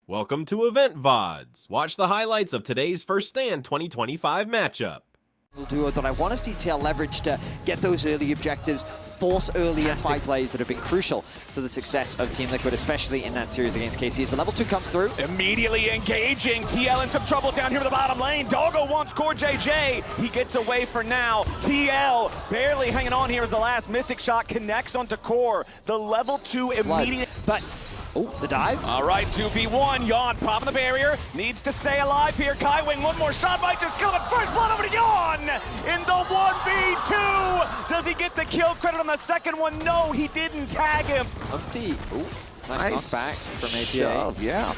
Welcome to Loleventvods. Watch the highlights of today's First Stand 2025 matchup. Duo that I want to see TL leverage to get those early objectives, force early and fight plays that have been crucial to the success of Team Liquid, especially in that series against KC. As the level 2 comes through. Immediately engaging. TL in some trouble down here in the bottom lane. Doggo wants Core JJ. He gets away for now. TL barely hanging on here as the last Mystic shot connects onto Core. The level 2 immediate. But, oh, the dive. All right, 2v1. Yawn popping the barrier. Needs to stay alive here. Kaiwing, one more shot might just kill him. First blood over to Yawn in the 1v2. Does he get the kill credit on the second one? No, he didn't tag him. Umpty. Ooh, nice knockback from APA. Shove, yeah.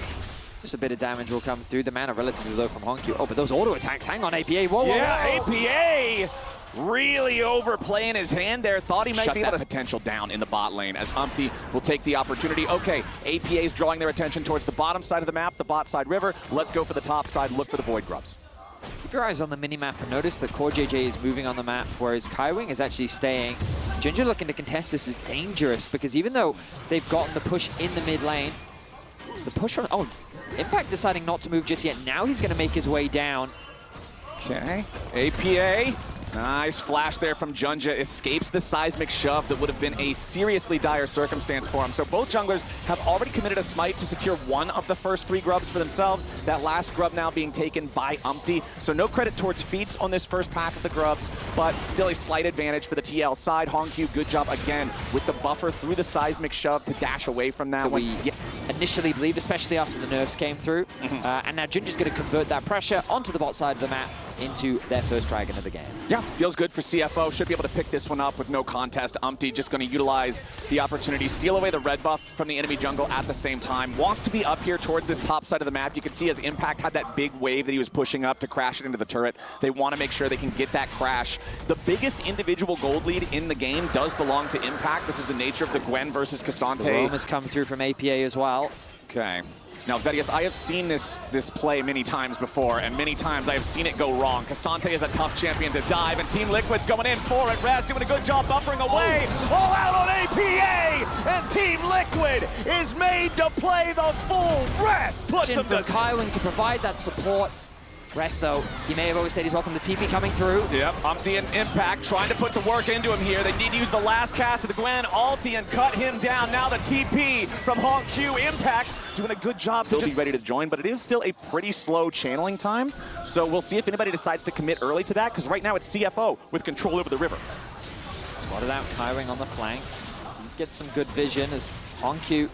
Just a bit of damage will come through. The mana relatively low from Honku. Oh, but those auto attacks. Hang on, APA. Whoa, whoa, yeah, whoa. APA really overplaying his hand there. Thought he might be able to potential down in the bot lane as Umpty will take the opportunity. Okay, APA is drawing their attention towards the bottom side of the map, the bot side river. Let's go for the top side, look for the Void Grubs. Keep your eyes on the minimap and notice that Core JJ is moving on the map, whereas Kaiwing is actually staying. Ginger looking to contest this is dangerous because even though they've gotten the push in the mid lane, the push from, oh, Impact deciding not to move just yet. Now he's going to make his way down. Okay, APA. Nice flash there from Junja. Escapes the seismic shove that would have been a seriously dire circumstance for him. So both junglers have already committed a smite to secure one of the first 3 grubs for themselves. That last grub now being taken by Umpty. So no credit towards feats on this first pack of the grubs, but still a slight advantage for the TL side. Hongq, good job again with the buffer through the seismic shove to dash away from that one. We initially believed, especially after the nerfs came through. And now Ginger's going to convert that pressure onto the bot side of the map into their first dragon of the game. Yeah, feels good for CFO. Should be able to pick this one up with no contest. Umpty just going to utilize the opportunity, steal away the red buff from the enemy jungle at the same time. Wants to be up here towards this top side of the map. You can see as Impact had that big wave that he was pushing up to crash it into the turret. They want to make sure they can get that crash. The biggest individual gold lead in the game does belong to Impact. This is the nature of the Gwen versus Cassante. The roam has come through from APA as well. Okay. Now, Vedius, I have seen this play many times before, and many times I have seen it go wrong. Cassante is a tough champion to dive, and Team Liquid's going in for it. Raz doing a good job buffering away. All out on APA, and Team Liquid is made to play the full rest. Puts them for Kaiwing to provide that support. Rest, though, he may have overstayed his welcome. The TP coming through. Yep, Umpty and Impact trying to put the work into him here. They need to use the last cast of the Gwen ulti and cut him down. Now the TP from Hongq. Impact doing a good job to be ready to join, but it is still a pretty slow channeling time. So we'll see if anybody decides to commit early to that, because right now it's CFO with control over the river. Spotted out Kaiwing on the flank. Gets some good vision as Hongq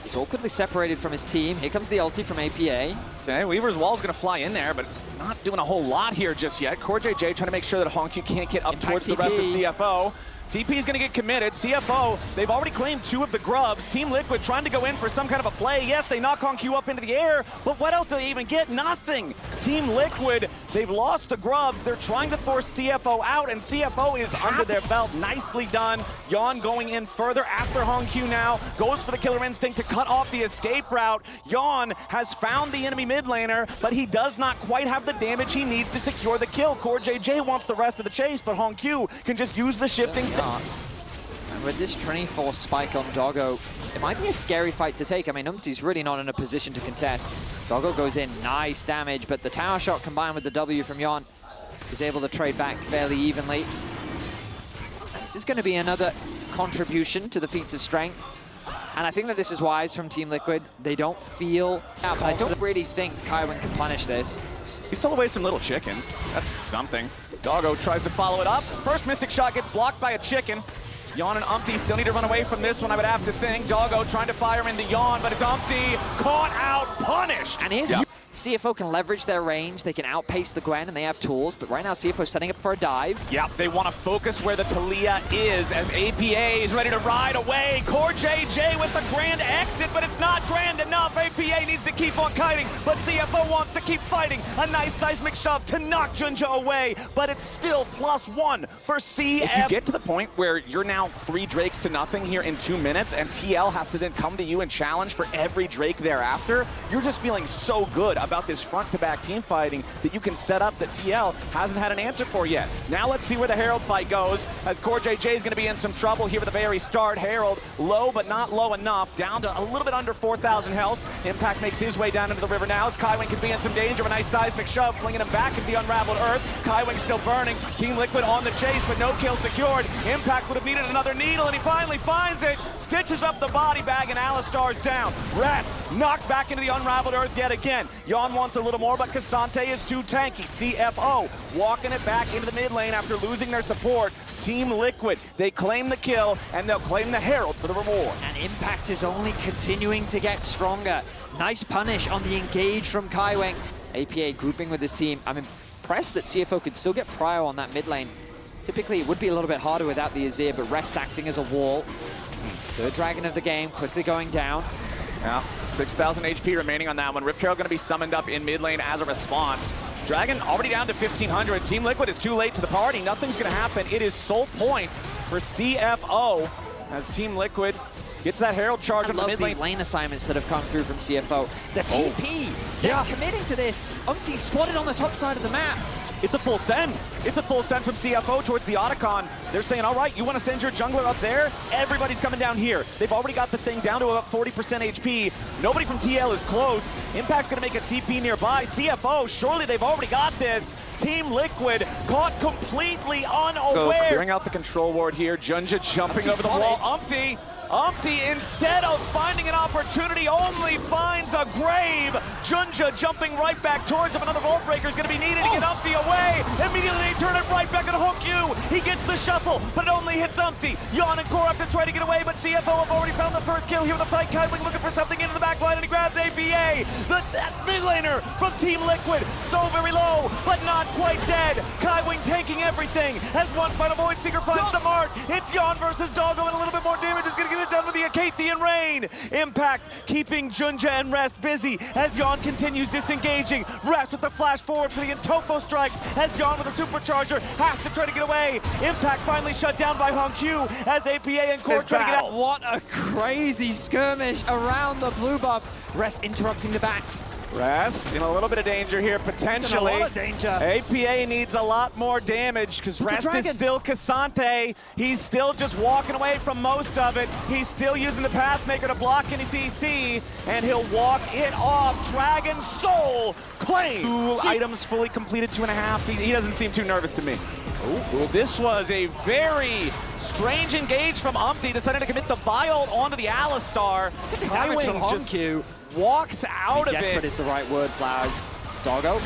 is awkwardly separated from his team. Here comes the ulti from APA. Okay, Weaver's wall's gonna fly in there, but it's not doing a whole lot here just yet. Core JJ trying to make sure that Hongq can't get up Impact towards TP. the rest of CFO. TP is going to get committed. CFO, they've already claimed 2 of the grubs. Team Liquid trying to go in for some kind of a play. Yes, they knock Hongq up into the air, but what else do they even get? Nothing. Team Liquid, they've lost the grubs. They're trying to force CFO out, and CFO is under their belt. Nicely done. Yawn going in further after Hongq now. Goes for the killer instinct to cut off the escape route. Yawn has found the enemy mid laner, but he does not quite have the damage he needs to secure the kill. Core JJ wants the rest of the chase, but Hongq can just use the shifting. And with this Trinity Force spike on Doggo, it might be a scary fight to take. I mean, Umpty's really not in a position to contest. Doggo goes in, nice damage, but the tower shot combined with the W from Yawn is able to trade back fairly evenly. This is going to be another contribution to the feats of strength. And I think that this is wise from Team Liquid. They don't feel, but I don't really think Kaiwing can punish this. He stole away some little chickens. That's something. Doggo tries to follow it up. First Mystic shot gets blocked by a chicken. Yawn and Umpty still need to run away from this one, I would have to think. Doggo trying to fire into Yawn, but it's Umpty caught out, punished. And if CFO can leverage their range, they can outpace the Gwen, and they have tools, but right now CFO is setting up for a dive. Yep, they want to focus where the Talia is as APA is ready to ride away. Core JJ with the grand exit, but it's not grand enough. APA needs to keep on kiting, but CFO wants to keep fighting. A nice seismic shove to knock Junja away, but it's still +1 for CF. If you get to the point where you're now 3 Drakes to nothing here in 2 minutes, and TL has to then come to you and challenge for every Drake thereafter, you're just feeling so good about this front-to-back team fighting that you can set up that TL hasn't had an answer for yet. Now let's see where the Herald fight goes, as Core JJ is going to be in some trouble here at the very start. Herald low, but not low enough, down to a little bit under 4,000 health. Impact makes his way down into the river now as Kaiwing could be in some danger. A nice seismic shove, flinging him back into the unraveled earth. Kaiwing still burning. Team Liquid on the chase, but no kill secured. Impact would have needed another needle, and he finally finds it. Stitches up the body bag, and Alistar's down. Rat knocked back into the unraveled earth yet again. Yon wants a little more, but Cassante is too tanky. CFO walking it back into the mid lane after losing their support. Team Liquid, they claim the kill, and they'll claim the Herald for the reward. And Impact is only continuing to get stronger. Nice punish on the engage from Kaiwing. APA grouping with this team. I'm impressed that CFO could still get prio on that mid lane. Typically, it would be a little bit harder without the Azir, but Rest acting as a wall. Third dragon of the game, quickly going down. Yeah, 6,000 HP remaining on that one. Rip Carol going to be summoned up in mid lane as a response. Dragon already down to 1,500. Team Liquid is too late to the party. Nothing's going to happen. It is sole point for CFO as Team Liquid gets that Herald charge on the mid lane. These lane assignments that have come through from CFO. The TP, they're committing to this. Umpty spotted on the top side of the map. It's a full send. It's a full send from CFO towards the Otacon. They're saying, all right, you want to send your jungler up there? Everybody's coming down here. They've already got the thing down to about 40% HP. Nobody from TL is close. Impact's going to make a TP nearby. CFO, surely they've already got this. Team Liquid caught completely unaware. Clearing out the control ward here. Junja jumping over the wall. Umpty, instead of finding an opportunity, only finds a grave. Junja jumping right back towards him. Another Vault Breaker is going to be needed to get Umpty away. Immediately they turn it right back at Honkyu. He gets the shuffle, but it only hits Umpty. Yon and Korok to try to get away, but CFO have already found the first kill here with the fight. Kaiwing looking for something into the back line, and he grabs APA. That mid laner from Team Liquid, so very low, but not quite dead. Kaiwing taking everything as one final Void Seeker finds the mark. It's Yon versus Doggo, and a little bit more damage is going to get it done with the Acathian Rain. Impact keeping Junja and Rest busy as Yon continues disengaging. Rest with the flash forward for the Intofo strikes as Yon with a supercharger has to try to get away. Impact finally shut down by Honkyu as APA and Core try to get out. What a crazy skirmish around the blue buff. Rest interrupting the backs. Rest in a little bit of danger here, potentially. In a lot of danger. APA needs a lot more damage because Rest is still Cassante. He's still just walking away from most of it. He's still using the Pathmaker to block any CC, and he'll walk it off. Dragon Soul claim. 2 items fully completed, 2.5. He doesn't seem too nervous to me. Ooh, this was a very strange engage from Umpty. Decided to commit the Viol onto the Alistar. Damage from Honkyu. Walks out of it. Desperate is the right word, Flowers. Doggo.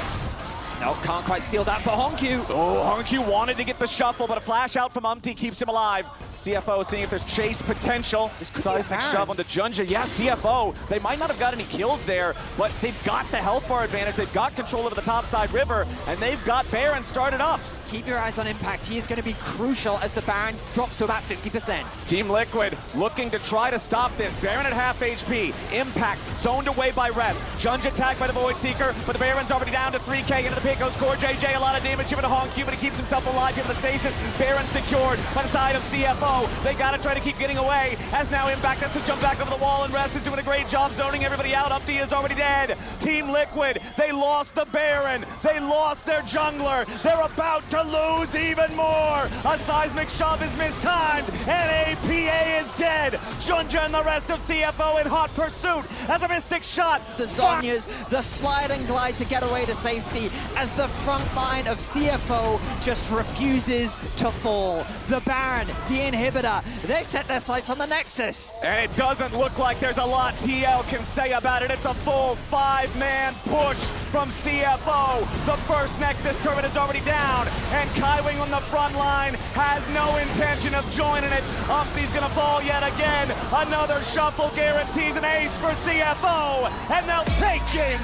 No, can't quite steal that, but Honkyu. Oh, Honkyu wanted to get the shuffle, but a flash out from Umpty keeps him alive. CFO seeing if there's chase potential. Seismic shove onto Junja. Yeah, CFO, they might not have got any kills there, but they've got the health bar advantage. They've got control over the topside river, and they've got Baron started up. Keep your eyes on Impact. He is going to be crucial as the Baron drops to about 50%. Team Liquid looking to try to stop this. Baron at half HP. Impact zoned away by Rep. Junja tagged by the Void Seeker, but the Baron's already down to 3K. Into the pit goes Core JJ. A lot of damage given to Honkyu, but he keeps himself alive. Given the stasis, Baron secured by the side of CFO. They got to try to keep getting away, as now Impact has to jump back over the wall, and Rest is doing a great job zoning everybody out. Umpty is already dead. Team Liquid, they lost the Baron. They lost their jungler. They're about to lose even more. A seismic shove is mistimed, and APA is dead. Junja and the rest of CFO in hot pursuit as a Mystic shot. The Zonyas, the slide and glide to get away to safety as the front line of CFO just refuses to fall. The Baron, the inhibitor, they set their sights on the Nexus. And it doesn't look like there's a lot TL can say about it. It's a full 5-man push from CFO. The first Nexus turret is already down, and Kaiwing on the front line has no intention of joining it. Umpty's gonna fall yet again. Another shuffle guarantees an ace for CFO, and they'll take game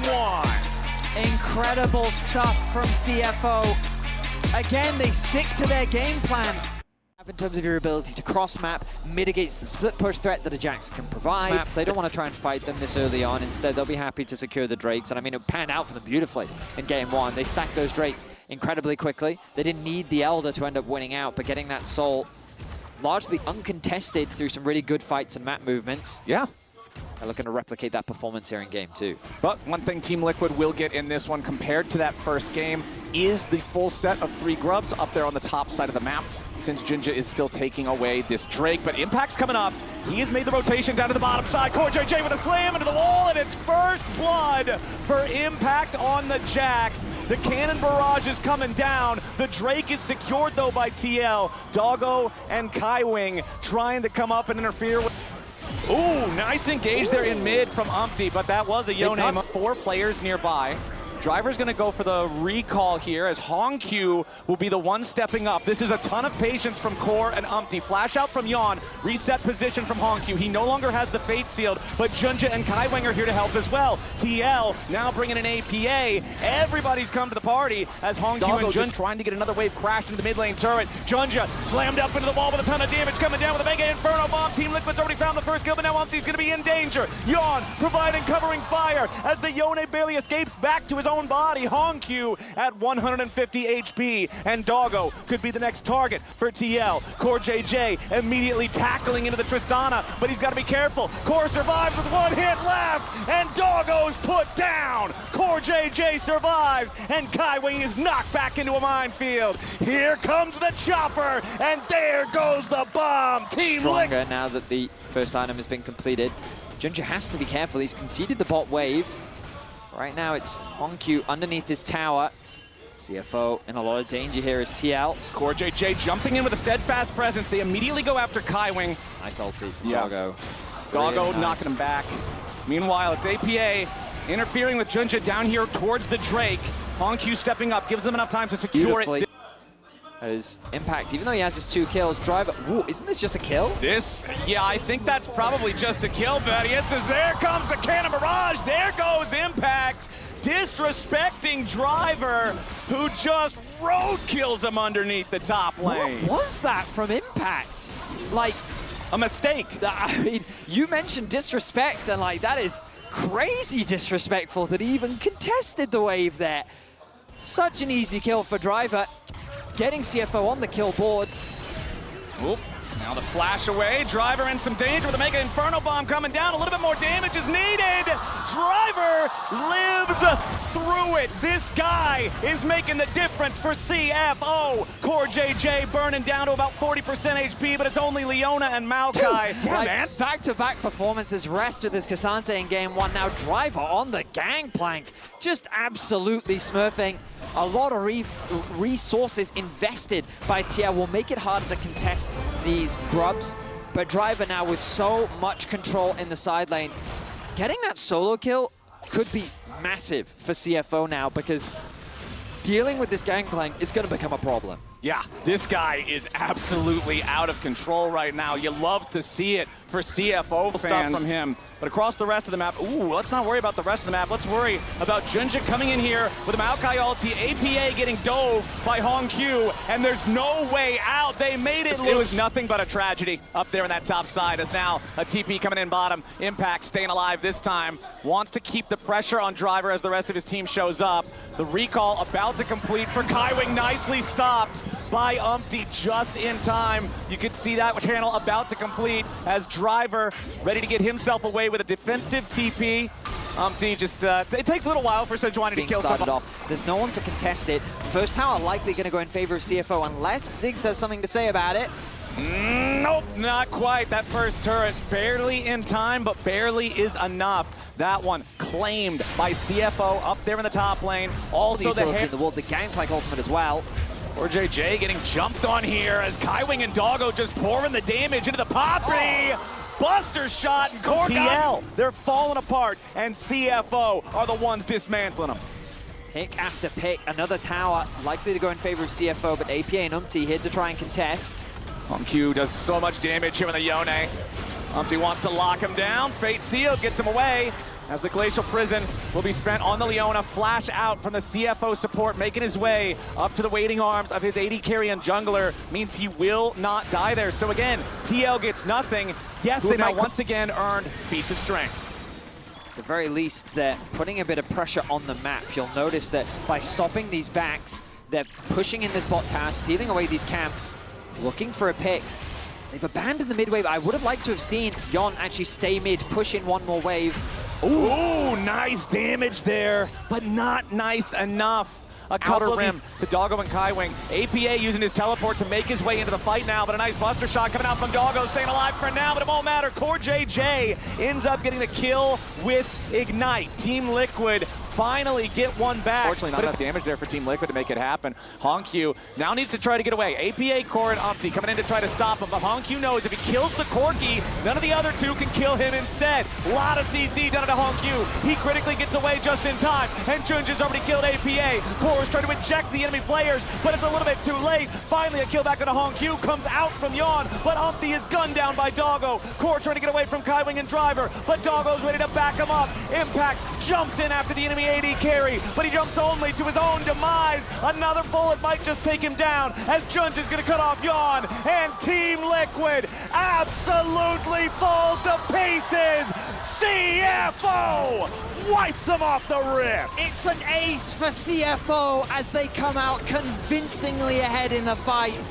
1. Incredible stuff from CFO. Again, they stick to their game plan. In terms of your ability to cross-map, mitigates the split push threat that Ajax can provide. They don't want to try and fight them this early on. Instead, they'll be happy to secure the Drakes. And I mean, it panned out for them beautifully in game 1. They stacked those Drakes incredibly quickly. They didn't need the Elder to end up winning out, but getting that Soul largely uncontested through some really good fights and map movements. Yeah. They're looking to replicate that performance here in game 2. But one thing Team Liquid will get in this one compared to that first game is the full set of 3 grubs up there on the top side of the map, since Junja is still taking away this Drake. But Impact's coming up, He has made the rotation down to the bottom side. CoreJJ with a slam into the wall, and it's first blood for Impact on the Jax. The cannon barrage is coming down. The Drake is secured, though, by TL. Doggo and Kaiwing trying to come up and interfere with... Ooh, nice engage there in mid from Umpty, but that was a Yone. 4 players nearby. Driver's gonna go for the recall here as Hongq will be the one stepping up. This is a ton of patience from Core and Umpty. Flash out from Yon, reset position from Hongq. He no longer has the Fate sealed, but Junja and Kaiwing are here to help as well. TL now bringing an APA. Everybody's come to the party as Hongq and Junja trying to get another wave crashed into the mid lane turret. Junja slammed up into the wall with a ton of damage coming down with a Mega Inferno Bomb. Team Liquid's already found the first kill, but now Umpty's gonna be in danger. Yon providing covering fire as the Yone barely escapes back to his own body. Hongq at 150 HP, and Doggo could be the next target for TL. CoreJJ immediately tackling into the Tristana, but he's got to be careful. Core survives with 1 hit left, and Doggo's put down. CoreJJ survives, and Kaiwing is knocked back into a minefield. Here comes the chopper, and there goes the bomb. Team Stronger now that the first item has been completed. Junja has to be careful. He's conceded the bot wave. Right now it's Hongq underneath his tower. CFO in a lot of danger here is TL. CoreJJ jumping in with a steadfast presence. They immediately go after Kaiwing. Nice ulti from Doggo. Doggo Really nice. knocking him back. Meanwhile, it's APA interfering with Junja down here towards the Drake. Hongq stepping up, gives them enough time to secure it. As Impact, even though he has his 2 kills, Driver, ooh, isn't this just a kill? Yeah, I think that's probably just a kill, Vadius, as there comes the cannon barrage. There goes Impact, disrespecting Driver, who just roadkills him underneath the top lane. What was that from Impact? Like, a mistake. I mean, you mentioned disrespect, and like, that is crazy disrespectful that he even contested the wave there. Such an easy kill for Driver. Getting CFO on the kill board. Oop. Now the flash away. Driver in some danger with a Mega Inferno Bomb coming down. A little bit more damage is needed. Driver lives through it. This guy is making the difference for CFO. CoreJJ burning down to about 40% HP, but it's only Leona and Maokai. Yeah, man. Back-to-back performances. Rest with his Cassante in game 1. Now Driver on the gangplank. Just absolutely smurfing. A lot of resources invested by TL will make it harder to contest these grubs, but Driver now with so much control in the side lane, getting that solo kill could be massive for CFO now, because dealing with this gangplank is going to become a problem. Yeah, this guy is absolutely out of control right now. You love to see it for CFO fans. Stuff from him. But across the rest of the map, ooh, let's not worry about the rest of the map. Let's worry about Junja coming in here with a Maokai ulti, APA getting dove by Hongq, and there's no way out. They made it look... It was nothing but a tragedy up there in that top side, as now a TP coming in bottom. Impact staying alive this time. Wants to keep the pressure on Driver as the rest of his team shows up. The recall about to complete for Kaiwing, nicely stopped by Umpty just in time. You could see that channel about to complete as Driver ready to get himself away with a defensive TP. Umpty just, it takes a little while for Sejuani to kill someone. Off. There's no one to contest it. First tower likely going to go in favor of CFO unless Ziggs has something to say about it. Nope, not quite. That first turret barely in time, but barely is enough. That one claimed by CFO up there in the top lane. Also the utility in the wall, the gangplank ultimate as well. CoreJJ getting jumped on here as Kaiwing and Doggo just pouring the damage into the Poppy. Buster shot and Core TL. They're falling apart, and CFO are the ones dismantling them. Pick after pick, another tower likely to go in favor of CFO, but APA and Umpty here to try and contest. Hongq does so much damage here with a Yone. Umpty wants to lock him down. Fate sealed gets him away. As the Glacial Prison will be spent on the Leona. Flash out from the CFO support, making his way up to the waiting arms of his AD carry and jungler, means he will not die there. So again, TL gets nothing. Yes, they might once again earned feats of strength. At the very least, they're putting a bit of pressure on the map. You'll notice that by stopping these backs, they're pushing in this bot tower, stealing away these camps, looking for a pick. They've abandoned the mid wave. I would have liked to have seen Yon actually stay mid, push in one more wave. Ooh, nice damage there, but not nice enough. a couple of rim to Doggo and Kaiwing. APA using his teleport to make his way into the fight now, but a nice buster shot coming out from Doggo, staying alive for now, but it won't matter. CoreJJ ends up getting the kill with Ignite. Team Liquid finally get one back. Fortunately, not enough damage there for Team Liquid to make it happen. Hongq now needs to try to get away. APA, Core, and Umpty coming in to try to stop him, but Hongq knows if he kills the Corki, none of the other two can kill him instead. A lot of CC done to Hongq. He critically gets away just in time, and Junja's already killed APA. Core is trying to eject the enemy players, but it's a little bit too late. Finally, a kill back onto Hongq comes out from Yawn, but Umpty is gunned down by Doggo. Core trying to get away from Kaiwing and Driver, but Doggo's ready to back him up. Impact jumps in after the enemy AD carry, but he jumps only to his own demise. Another bullet might just take him down, as Junj is going to cut off Yawn, and Team Liquid absolutely falls to pieces. CFO wipes them off the rip. It's an ace for CFO as they come out convincingly ahead in the fight.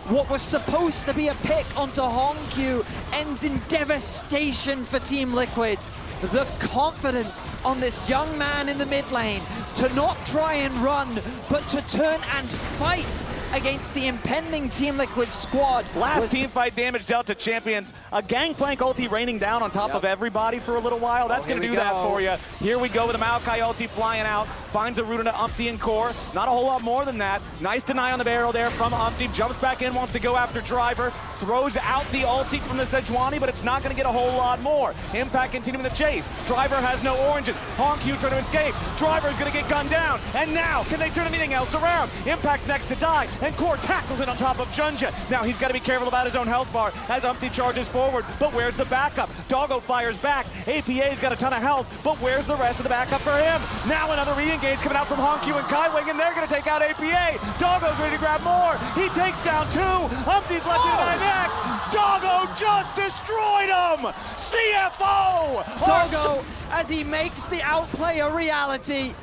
What was supposed to be a pick onto Hongq ends in devastation for Team Liquid. The confidence on this young man in the mid lane to not try and run, but to turn and fight against the impending Team Liquid squad. Last team fight damage dealt to champions. A Gangplank ulti raining down on top of everybody for a little while. That's going to do that for you. Here we go with a Maokai ulti flying out. Finds a root into Umpty and Core. Not a whole lot more than that. Nice deny on the barrel there from Umpty. Jumps back in, wants to go after Driver. Throws out the ulti from the Sejuani, but it's not going to get a whole lot more. Impact continuing the chase. Driver has no oranges. Hongq trying to escape. Driver's going to get gunned down. And now, can they turn anything else around? Impact's next to die, and Core tackles it on top of Junja. Now he's got to be careful about his own health bar as Umpty charges forward, but where's the backup? Doggo fires back. APA's got a ton of health, but where's the rest of the backup for him? Now another re-engage coming out from Hongq and Kaiwing, and they're going to take out APA. Doggo's ready to grab more. He takes down two. Umpty's left to die next. Doggo just destroyed him. CFO! Doggo, as he makes the outplay a reality.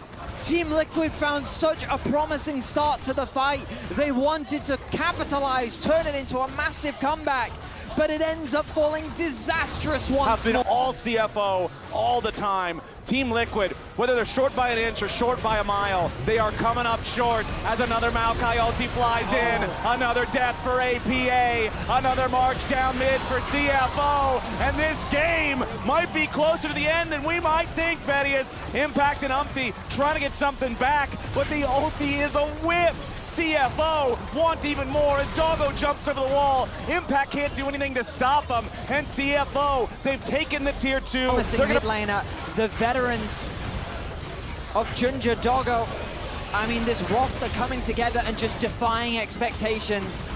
Team Liquid found such a promising start to the fight. They wanted to capitalize, turn it into a massive comeback, but it ends up falling disastrous once more. All CFO, all the time. Team Liquid, whether they're short by an inch or short by a mile, they are coming up short as another Maokai ulti flies in. Another death for APA. Another march down mid for CFO. And this game might be closer to the end than we might think, Vedius. Impact and Umpty trying to get something back, but the ulti is a whip. CFO want even more as Doggo jumps over the wall. Impact can't do anything to stop him. And CFO, they've taken the tier 2. Promising mid laner, the veterans of Junja, Doggo. I mean, this roster coming together and just defying expectations.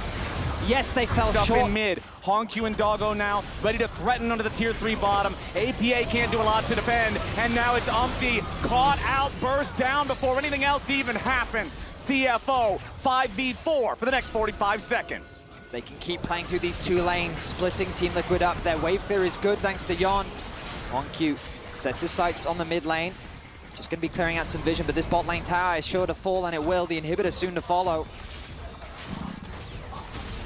Yes, they fell short. In mid. Hongq and Doggo now ready to threaten under the tier 3 bottom. APA can't do a lot to defend. And now it's Umpty caught out, burst down before anything else even happens. CFO 5v4 for the next 45 seconds. They can keep playing through these two lanes, splitting Team Liquid up. Their wave clear is good thanks to Yawn. Hongq sets his sights on the mid lane. Just going to be clearing out some vision, but this bot lane tower is sure to fall, and it will. The inhibitor soon to follow.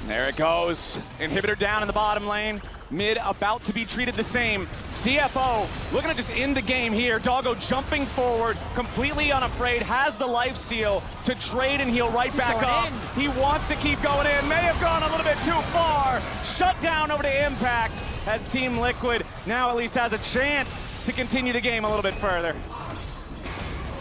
There it goes. Inhibitor down in the bottom lane. Mid about to be treated the same. CFO looking to just end the game here. Doggo jumping forward, completely unafraid, has the lifesteal to trade and heal right back up. He wants to keep going in. May have gone a little bit too far. Shut down over to Impact as Team Liquid now at least has a chance to continue the game a little bit further.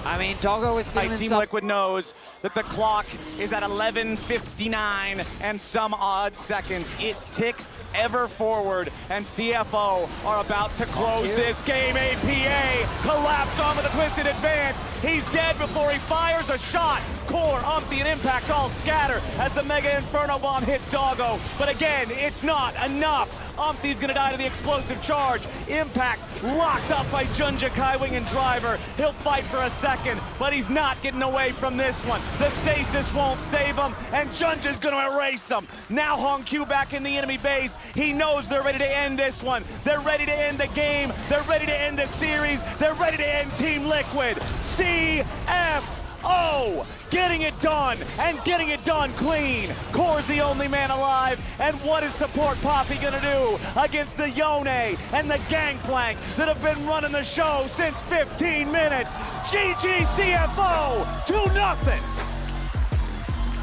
I mean, Doggo is feeling Team Liquid knows that the clock is at 11:59 and some odd seconds. It ticks ever forward, and CFO are about to close this game. APA collapsed on with a twisted advance. He's dead before he fires a shot. Core, Umpty, and Impact all scatter as the Mega Inferno Bomb hits Doggo. But again, it's not enough. Umpty's gonna die to the explosive charge. Impact locked up by Junja, Kaiwing, and Driver. He'll fight for a second, but he's not getting away from this one. The stasis won't save him, and Junja's gonna erase him. Now Hongq back in the enemy base. He knows they're ready to end this one. They're ready to end the game. They're ready to end the series. They're ready to end Team Liquid. CFO! Oh, getting it done, and getting it done clean. Core's the only man alive, and what is Support Poppy gonna do against the Yone and the Gangplank that have been running the show since 15 minutes? GG CFO, 2-0.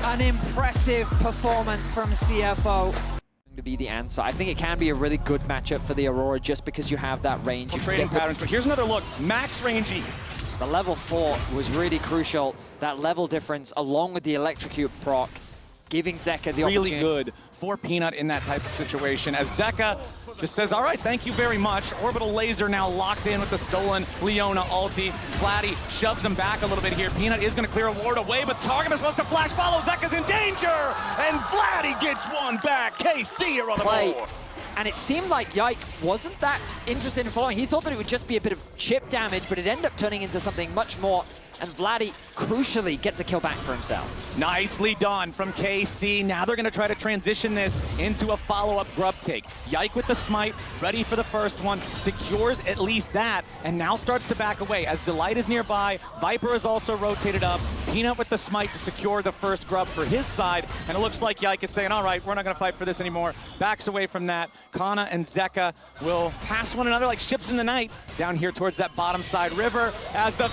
An impressive performance from CFO. To be the answer. I think it can be a really good matchup for the Aurora just because you have that range. Trading patterns, but here's another look. Max range E. The level 4 was really crucial. That level difference along with the electrocute proc, giving Zeka the opportunity. Really good for Peanut in that type of situation, as Zeka just says, all right, thank you very much. Orbital Laser now locked in with the stolen Leona ulti. Vladdy shoves him back a little bit here. Peanut is going to clear a ward away, but Targamas wants to flash follow. Zeka's in danger, and Vladdy gets one back. KC are on the board. And it seemed like Yike wasn't that interested in following. He thought that it would just be a bit of chip damage, but it ended up turning into something much more. And Vladdy, crucially, gets a kill back for himself. Nicely done from KC. Now they're going to try to transition this into a follow-up grub take. Yike with the smite, ready for the first one, secures at least that, and now starts to back away. As Delight is nearby, Viper is also rotated up. Peanut with the smite to secure the first grub for his side, and it looks like Yike is saying, all right, we're not going to fight for this anymore. Backs away from that. Kana and Zeka will pass one another like ships in the night down here towards that bottom side river as the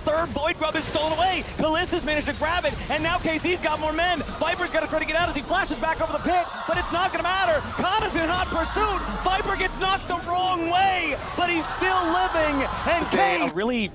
third Void Grub is stolen away. Callista's managed to grab it, and now KC's got more men. Viper's got to try to get out as he flashes back over the pit, but it's not going to matter. Kana's in hot pursuit. Viper gets knocked the wrong way, but he's still living. And a really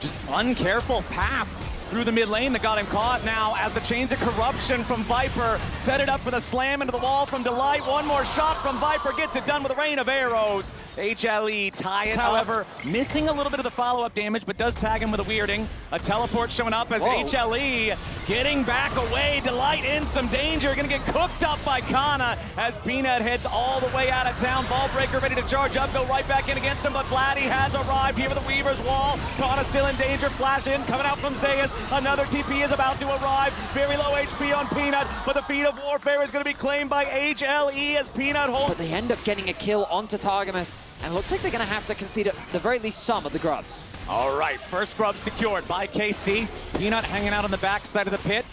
just uncareful path through the mid lane that got him caught. Now, as the Chains of Corruption from Viper set it up for the slam into the wall from Delight. One more shot from Viper gets it done with a rain of arrows. HLE tie it, however, missing a little bit of the follow-up damage, but does tag him with a weirding. A teleport showing up as HLE getting back away. Delight in some danger, gonna get cooked up by Kana as Peanut heads all the way out of town. Ballbreaker ready to charge up, go right back in against him, but Vladdy has arrived here with the Weaver's Wall. Kana still in danger, flash in, coming out from Zeus. Another TP is about to arrive. Very low HP on Peanut, but the feat of warfare is gonna be claimed by HLE as Peanut holds. But they end up getting a kill onto Targamas. And looks like they're going to have to concede at the very least some of the grubs. All right, first grub secured by KC. Peanut hanging out on the back side of the pit.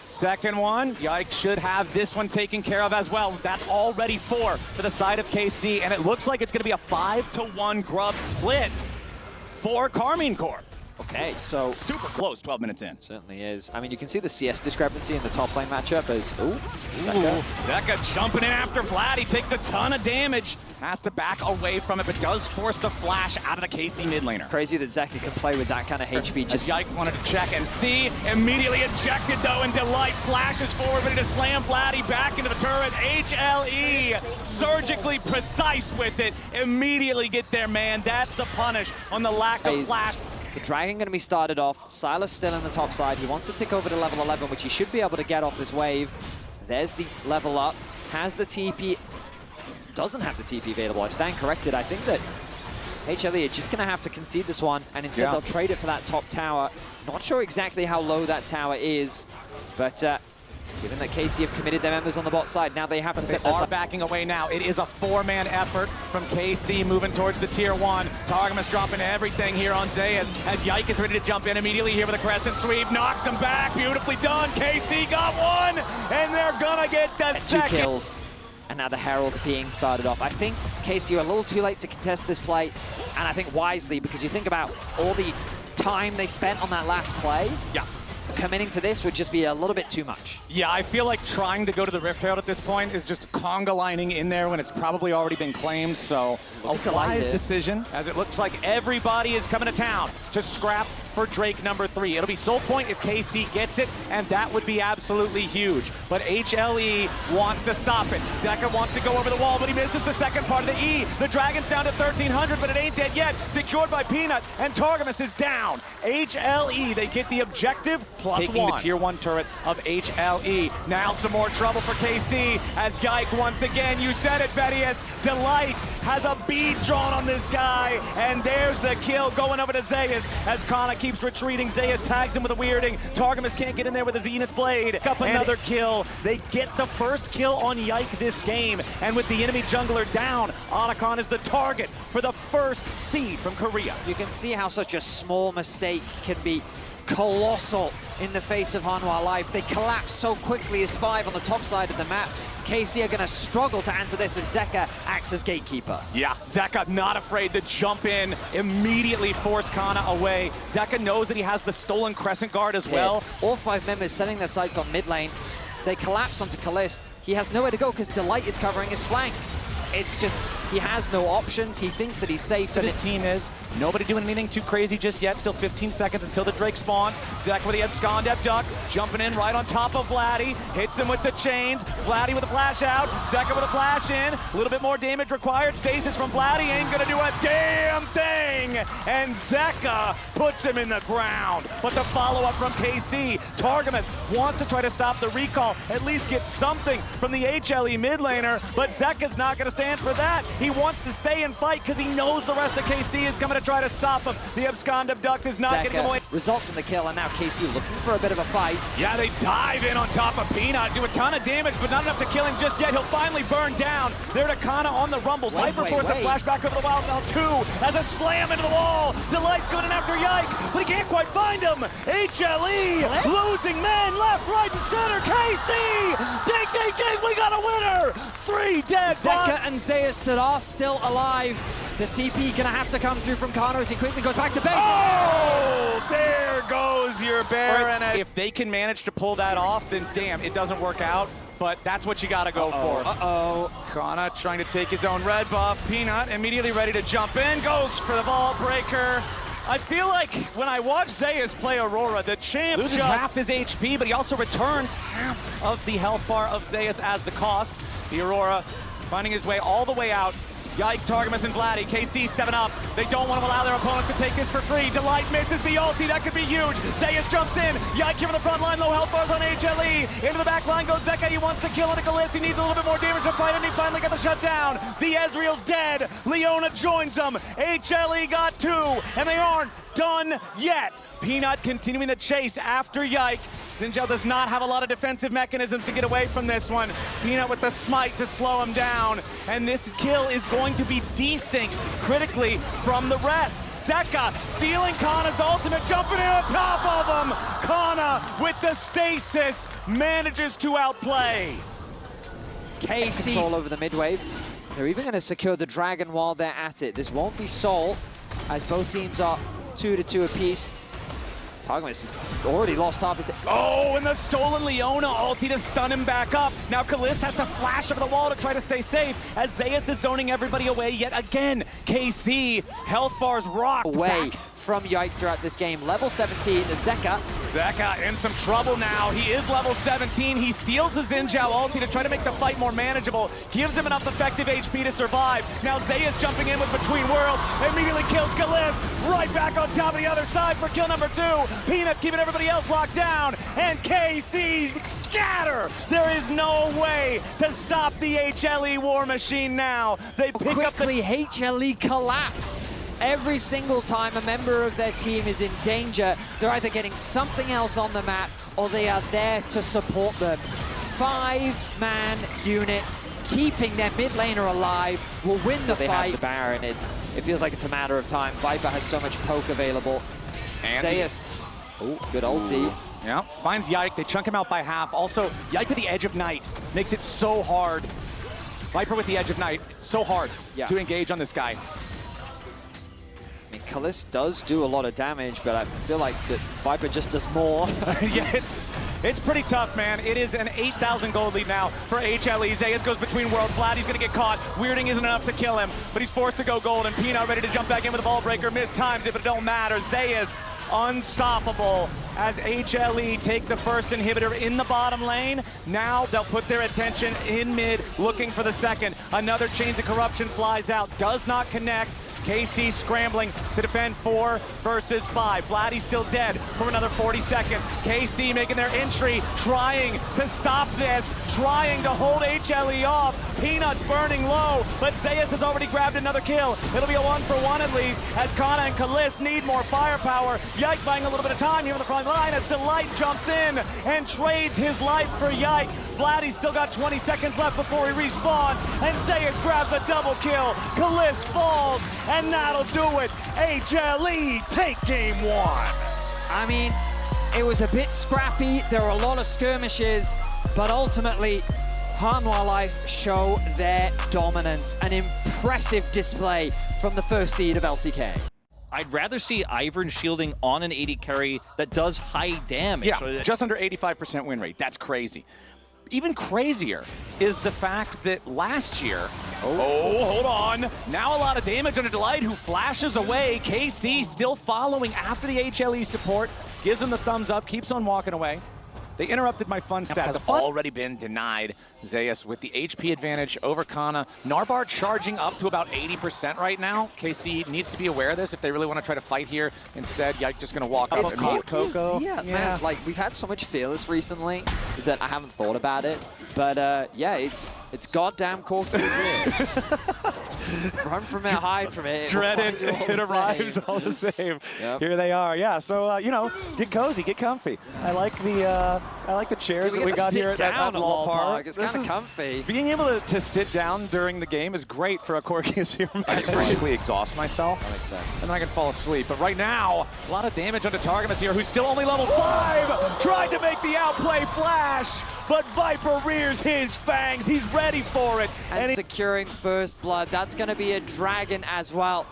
Second one, Yike should have this one taken care of as well. That's already 4 for the side of KC, and it looks like it's going to be a 5-to-1 grub split for Carmine Corp. Okay, so super close, 12 minutes in. Certainly is. I mean, you can see the CS discrepancy in the top lane matchup as, Zeka jumping in after Vlad. He takes a ton of damage. Has to back away from it, but does force the flash out of the KC mid laner. Crazy that Zeka can play with that kind of HP. Just Yike wanted to check and see. Immediately ejected though, and Delight flashes forward, ready to slam Vladdy back into the turret. HLE surgically precise with it. Immediately get there, man. That's the punish on the lack of flash. The Dragon going to be started off. Silas still in the top side. He wants to tick over to level 11, which he should be able to get off this wave. There's the level up. Has the TP. Doesn't have the TP available. I stand corrected. I think that HLE are just going to have to concede this one, and instead they'll trade it for that top tower. Not sure exactly how low that tower is, but given that KC have committed their members on the bot side, now they have to set this up. Backing away now. It is a 4-man effort from KC moving towards the tier 1. Targamas dropping everything here on Zeus as Yike is ready to jump in immediately here with a crescent sweep. Knocks him back. Beautifully done. KC got one, and they're gonna get the second. 2 kills. And now the Herald being started off. I think KC are a little too late to contest this play, and I think wisely, because you think about all the time they spent on that last play. Yeah. Committing to this would just be a little bit too much. Yeah, I feel like trying to go to the Rift Herald at this point is just conga lining in there when it's probably already been claimed, so a wise decision, as it looks like everybody is coming to town to scrap for Drake number 3. It'll be Soul Point if KC gets it, and that would be absolutely huge. But HLE wants to stop it. Zeka wants to go over the wall, but he misses the second part of the E. The Dragon's down to 1,300, but it ain't dead yet. Secured by Peanut, and Targamas is down. HLE, they get the objective, +1. The tier 1 turret of HLE. Now some more trouble for KC, as Yike once again, you said it, Vedius. Delight has a bead drawn on this guy, and there's the kill going over to Zeus, as Kana keeps retreating. Zeus tags him with a weirding. Targamas can't get in there with a Zenith Blade. Up another kill. They get the first kill on Yike this game, and with the enemy jungler down, Otacon is the target for the first seed from Korea. You can see how such a small mistake can be colossal in the face of Hanwha Life. They collapse so quickly as 5 on the top side of the map. KC are going to struggle to answer this as Zeka acts as gatekeeper. Yeah, Zeka not afraid to jump in, immediately force Kana away. Zeka knows that he has the stolen Crescent Guard as well. All 5 members setting their sights on mid lane. They collapse onto Kalist. He has nowhere to go because Delight is covering his flank. It's just, he has no options. He thinks that he's safe. And his team is. Nobody doing anything too crazy just yet. Still 15 seconds until the Drake spawns. Zek with the abscond duck, jumping in right on top of Vladdy. Hits him with the chains. Vladdy with a flash out. Zeka with a flash in. A little bit more damage required. Stasis from Vladdy ain't gonna do a damn thing. And Zeka puts him in the ground. But the follow-up from KC. Targamas wants to try to stop the recall. At least get something from the HLE mid laner. But Zeka's not gonna stand for that. He wants to stay and fight because he knows the rest of KC is coming to try to stop him. The abscond abduct is not getting him away. Results in the kill, and now KC looking for a bit of a fight. Yeah, they dive in on top of Peanut, do a ton of damage, but not enough to kill him just yet. He'll finally burn down. There to Kana on the rumble. Viper forced a flashback over the wild now 2 as a slam into the wall. Delight's going in after Yike, but he can't quite find him. HLE losing men left, right, and center. KC, ding, ding, ding, we got a winner. 3 dead. Zeka and Zeus that are still alive. The TP gonna have to come through from Kana as he quickly goes back to base. Oh, there goes your Baron. If they can manage to pull that off, then damn, it doesn't work out. But that's what you gotta go for. Kana trying to take his own red buff. Peanut immediately ready to jump in, goes for the ball breaker. I feel like when I watch Zeus play Aurora, the champ loses half his HP, but he also returns half of the health bar of Zeus as the cost. The Aurora finding his way all the way out. Yike, Targamas, and Vladdy. KC stepping up. They don't want to allow their opponents to take this for free. Delight misses the ulti. That could be huge. Zeus jumps in. Yike here from the front line. Low health bars on HLE. Into the back line goes Zeka. He wants to kill into Kalist. He needs a little bit more damage to fight, and he finally got the shutdown. The Ezreal's dead. Leona joins them. HLE got 2, and they aren't done yet. Peanut continuing the chase after Yike. Sinjel does not have a lot of defensive mechanisms to get away from this one. Peanut with the smite to slow him down. And this kill is going to be desynced critically from the rest. Zeka stealing Kana's ultimate, jumping in on top of him. Kana with the stasis manages to outplay. KC control over the mid wave. They're even going to secure the dragon while they're at it. This won't be Soul, as both teams are 2-2 apiece. Targamas has already lost half his... Oh, and the stolen Leona ulti to stun him back up. Now Kalist has to flash over the wall to try to stay safe as Zeus is zoning everybody away yet again. KC, health bars rocked away back from Yike throughout this game. Level 17, Zeka. Zeka in some trouble now. He is level 17. He steals the Xin Zhao ulti to try to make the fight more manageable. Gives him enough effective HP to survive. Now Zeus jumping in with Between Worlds. Immediately kills Kalist. Right back on top of the other side for kill number 2. Peanuts keeping everybody else locked down. And KC scatter. There is no way to stop the HLE war machine now. They pick up the... HLE collapse. Every single time a member of their team is in danger, they're either getting something else on the map or they are there to support them. 5-man unit, keeping their mid laner alive, will win the fight. They have the Baron. It feels like it's a matter of time. Viper has so much poke available. And Zeus. Oh, good ulti. Yeah, finds Yike. They chunk him out by half. Also, Yike with the Edge of Night makes it so hard. Viper with the Edge of Night, so hard to engage on this guy. Kalist does do a lot of damage, but I feel like that Viper just does more. Yeah, it's pretty tough, man. It is an 8,000 gold lead now for HLE. Zeus goes Between Worlds. Vladdy's gonna get caught. Weirding isn't enough to kill him, but he's forced to go gold, and Peanut ready to jump back in with a ball breaker. Mistimes it, but it don't matter. Zeus unstoppable as HLE take the first inhibitor in the bottom lane. Now they'll put their attention in mid, looking for the second. Another Chains of Corruption flies out, does not connect. KC scrambling to defend 4 versus 5. Vladdy's still dead for another 40 seconds. KC making their entry, trying to stop this, trying to hold HLE off. Peanuts burning low, but Zeus has already grabbed another kill. It'll be a 1-for-1 at least, as Kana and Kalist need more firepower. Yike buying a little bit of time here on the front line as Delight jumps in and trades his life for Yike. Vladdy's still got 20 seconds left before he respawns, and Zeus grabs a double kill. Kalist falls, and that'll do it. HLE take game 1. I mean, It was a bit scrappy. There were a lot of skirmishes, but ultimately, Hanwha Life show their dominance. An impressive display from the first seed of LCK. I'd rather see Ivern shielding on an 80 carry that does high damage. Yeah, just under 85% win rate. That's crazy. Even crazier is the fact that last year, hold on. Now a lot of damage on a Delight who flashes away. KC still following after the HLE support, gives him the thumbs up, keeps on walking away. They interrupted my fun stats. Has already been denied. Zeus with the HP advantage over Kana. Narbar charging up to about 80% right now. KC needs to be aware of this if they really want to try to fight here. Instead, Yike just going to walk up and meet Coco. Yeah, man, like we've had so much Fearless recently that I haven't thought about it. But yeah, it's goddamn Corky here. Run from it, hide from it. Dreaded, it arrives all the same. Yep. Here they are. Yeah, so you know, get cozy, get comfy. I like the chairs that we got here at Wall Park. It's kind of comfy. Being able to sit down during the game is great for a Corkius here. I just basically exhaust myself. That makes sense. And then I can fall asleep. But right now, a lot of damage onto Targamas here, who's still only level 5. Tried to make the outplay flash, but Viper rears his fangs. He's ready for it. And securing first blood. That's going to be a dragon as well.